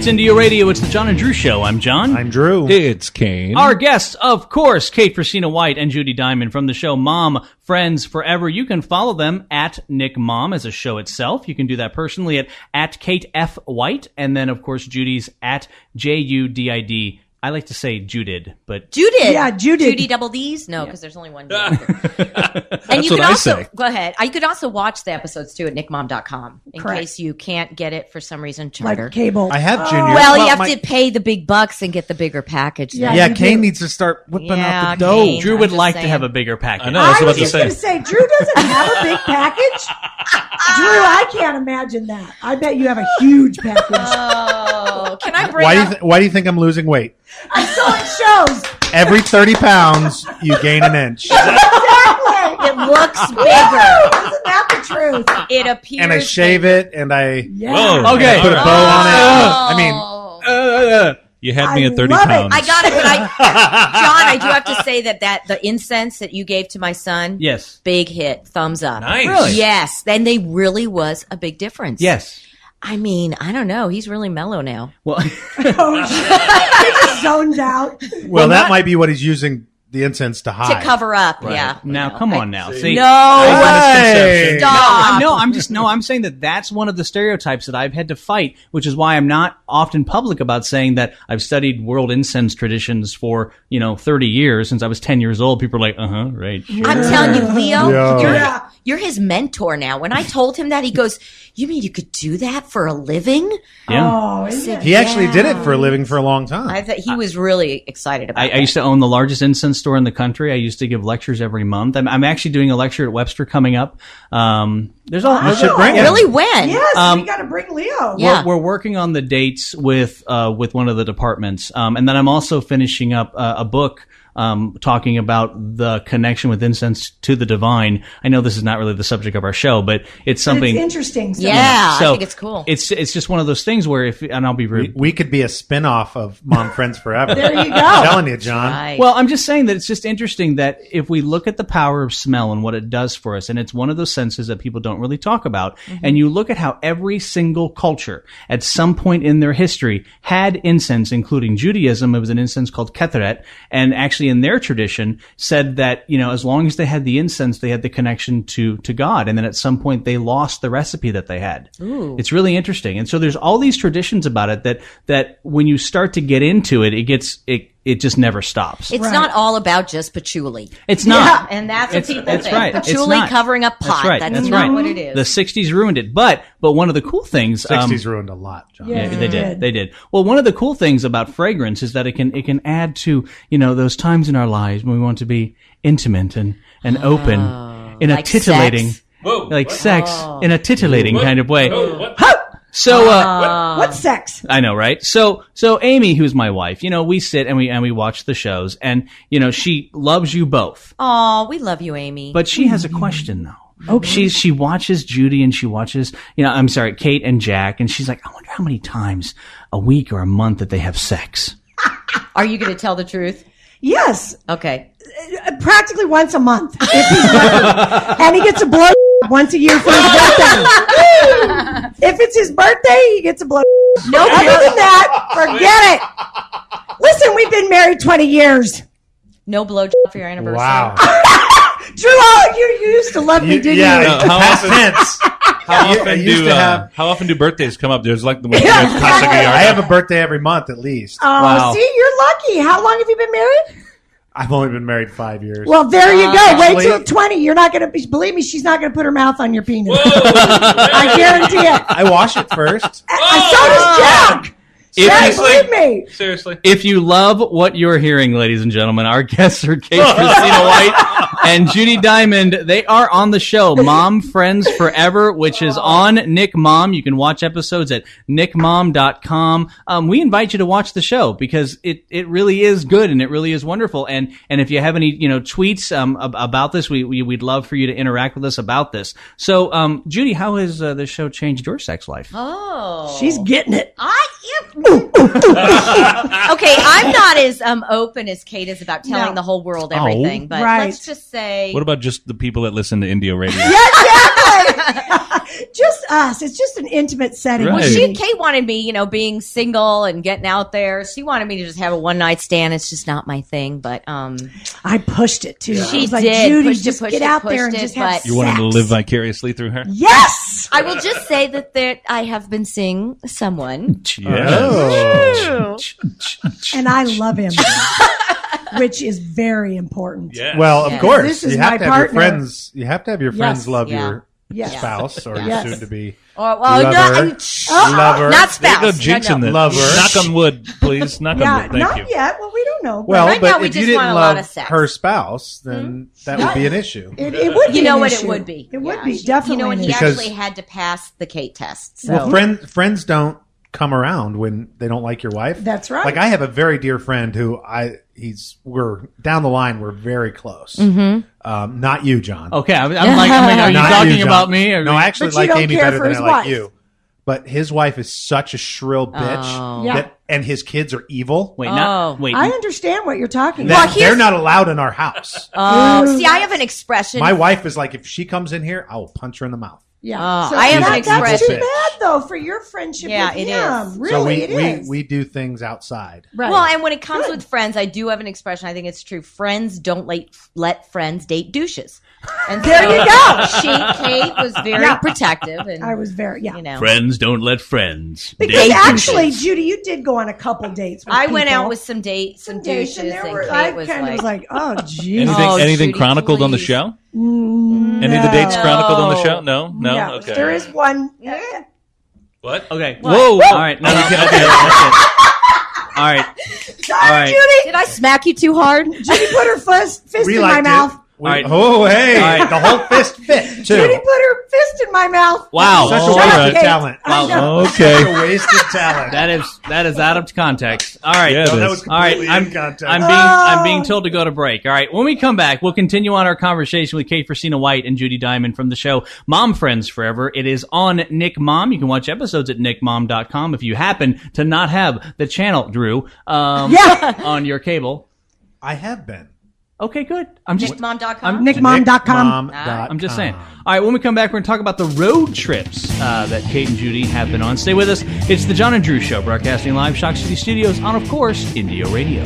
It's Indio Radio. It's the John and Drew Show. I'm John. I'm Drew. It's Kane. Our guests, of course, Kate Frisina-White and Judy Diamond from the show Mom Friends Forever. You can follow them at Nick Mom as a show itself. You can do that personally at Kate F. White. And then, of course, Judy's at JUDID. I like to say Judid, but... Judid? Yeah, Judid. Judy double D's? No, because there's only one D. And That's you what can I also... say. Go ahead. You could also watch the episodes, too, at nickmom.com in Correct. case you can't get it for some reason, charter. Like cable. I have Junior. Well, you have to pay the big bucks and get the bigger package. Yeah. then. Yeah, you Kane do. needs to start whipping Yeah, out the dough. Kane. Drew I'm would just like to saying. have a bigger package. I know. I was I about was to just say. going to say, Drew doesn't have a big package. Drew, I can't imagine that. I bet you have a huge package. Oh, can I bring Why up... why do you think I'm losing weight? I saw it shows. Every 30 pounds, you gain an inch. Exactly. It looks bigger. Isn't that the truth? It appears... And I shave it, and I Yeah. Whoa. Okay. put a bow on it. I mean, Oh. You had me I at 30 love it. pounds. I got it, but John, I do have to say that the incense that you gave to my son, Yes. big hit, thumbs up. Nice. Really? Yes, then they really was a big difference. Yes. I mean, I don't know. He's really mellow now. Well, Oh, shit. He just zones out. well, that might be what he's using the incense to hide. To cover up, yeah. now, come on now. See, No, Hey. stop. I'm saying that that's one of the stereotypes that I've had to fight, which is why I'm not often public about saying that I've studied world incense traditions for, 30 years. Since I was 10 years old, people are like, right. Sure. I'm telling you, Leo, Yeah. you're his mentor now. When I told him that, he goes, "You mean you could do that for a living?" Yeah. Oh, isn't it? He actually did it for a living for a long time. I thought he was really excited about it. I used to own the largest incense store in the country. I used to give lectures every month. I'm actually doing a lecture at Webster coming up. There's all. You should bring him. Really? When? Yes, we got to bring Leo. Yeah. We're working on the dates with one of the departments, and then I'm also finishing up a book talking about the connection with incense to the divine. I know this is not really the subject of our show, but it's something. It's interesting. So. Yeah, So I think it's cool. It's just one of those things where and I'll be rude. We could be a spin-off of Mom Friends Forever. There you go. I'm telling you, John. Right. Well, I'm just saying that it's just interesting that if we look at the power of smell and what it does for us, and it's one of those senses that people don't really talk about, and you look at how every single culture at some point in their history had incense, including Judaism. It was an incense called ketheret, and actually in their tradition said that, as long as they had the incense, they had the connection to God, and then at some point they lost the recipe that they had. Ooh. It's really interesting. And so there's all these traditions about it that when you start to get into it, it just never stops. It's Right. not all about just patchouli. It's not. And that's what people that's think. right. It's Patchouli not. covering up pot. That's right. That's That's not right. what it is. The 60s ruined it. But one of the cool things... 60s ruined a lot, John. Yeah. they did. They did. Well, one of the cool things about fragrance is that it can add to, those times in our lives when we want to be intimate and open in a Like titulating... sex? Whoa. Like sex in a titillating kind of way. What? So, What's sex? I know, right? So Amy, who's my wife, we sit and we watch the shows, and she loves you both, Oh, we love you, Amy. but she has a question though. Okay. She watches Judy and she watches, Kate and Jack, and she's like, I wonder how many times a week or a month that they have sex. Are you going to tell the truth? Yes, Okay. practically once a month. If he's lucky. And he gets a blow once a year for his birthday. If it's his birthday, he gets a blow. No, Other than that, forget it. Listen, we've been married 20 years. no blowjob for your anniversary. Wow. Drew, you used to love me, didn't you? How past often- tense. How often do birthdays come up? There's like the one Yeah, constantly exactly. I have a birthday every month at least. Oh, Wow. see, you're lucky. How long have you been married? I've only been married 5 years. Well, there you go. Wait Actually- till 20. You're not going to, believe me, she's not going to put her mouth on your penis. I guarantee it. I wash it first. So does Jack. Jack, believe me. Seriously. If you love what you're hearing, ladies and gentlemen, our guests are Kate Frisina-White and Judy Diamond. They are on the show Mom Friends Forever, which is on Nick Mom. You can watch episodes at nickmom.com. We invite you to watch the show because it really is good and it really is wonderful. And if you have any tweets about this, we'd love for you to interact with us about this. So, Judy, how has the show changed your sex life? Oh. She's getting it. Okay, I'm not as open as Kate is about telling No. the whole world everything, but Right. let's just say What about just the people that listen to Indio Radio? Yeah, exactly. Just us. It's just an intimate setting. Right. Well, Kate wanted me, being single and getting out there. She wanted me to just have a one night stand. It's just not my thing, but I pushed it too. She I was like, did. Judy, Pushed just it, get out there and just have but- You wanted to sex. live vicariously through her? Yes. I will just say that I have been seeing someone. Oh. And I love him, which is very important. Yeah. Well, of Yeah. course, This is you have my to have partner. your friends. You have to have your friends Yes. love Yeah. your Yes. spouse or Yes. your soon-to-be Well, lover. Lover. not There you spouse. go, jinxing No. this. Lover. Knock on wood, please. Knock Yeah, on wood. Thank not you. yet. Well, we don't know. Well, Right but now, we if you just didn't want a lot love of sex. her spouse, then that would be an issue. it would be. You know an what? issue. It would be. It would Yeah, be she- definitely. and he Because- actually had to pass the Kate test. So. Well, friends don't come around when they don't like your wife. That's right. Like I have a very dear friend who we're down the line. We're very close. Mm-hmm. Not you, John. Okay, I'm like, are you Not talking John. about me? Or No, I actually But you like don't Amy care better for than his I like wife. you. But his wife is such a shrill bitch, Oh. Yeah. and his kids are evil. wait, Oh. not wait. I understand what you're talking That about. they're not allowed in our house. Oh, see, I have an expression. My wife is like, if she comes in here, I will punch her in the mouth. Yeah. Oh, I have an That's too expression. bad though for your friendship Yeah, with it him. is. Really, So it is. we do things outside. Right. Well, and when it comes Good. with friends, I do have an expression. I think it's true. Friends don't let friends date douches. And There you go. Kate was very Yeah. protective, and I was very Friends don't let friends. Because Date actually, douches. Judy, you did go on a couple dates. With I went people. out with some douches, and and there Kate were, I was kind of was like, oh, geez. Anything Judy, chronicled on the please. show? No. Any of the dates chronicled on the show? No. No? No, Okay. there is one. What? Okay. Whoa. All right. No, okay. That's it. All right. Sorry, All right. Judy. Did I smack you too hard? Judy put her fist We in my liked mouth. it. All right. Oh, hey, All right. the whole fist fit too. Judy put her fist in my mouth. Wow. Such a Oh, waste all of right. talent. I know. Okay. Such a wasted talent. That is out of context. All right. Yeah, it No, that is. was All right, completely in context. I'm being told to go to break. All right, when we come back, we'll continue on our conversation with Kate Frisina-White and Judy Diamond from the show Mom Friends Forever. It is on Nick Mom. You can watch episodes at nickmom.com if you happen to not have the channel, Drew, on your cable. I have been. Okay, good. I'm just Nickmom.com. Nickmom.com. I'm just saying. All right, when we come back, we're going to talk about the road trips that Kate and Judy have been on. Stay with us. It's the John and Drew Show, broadcasting live Shock City Studios on, of course, Indio Radio.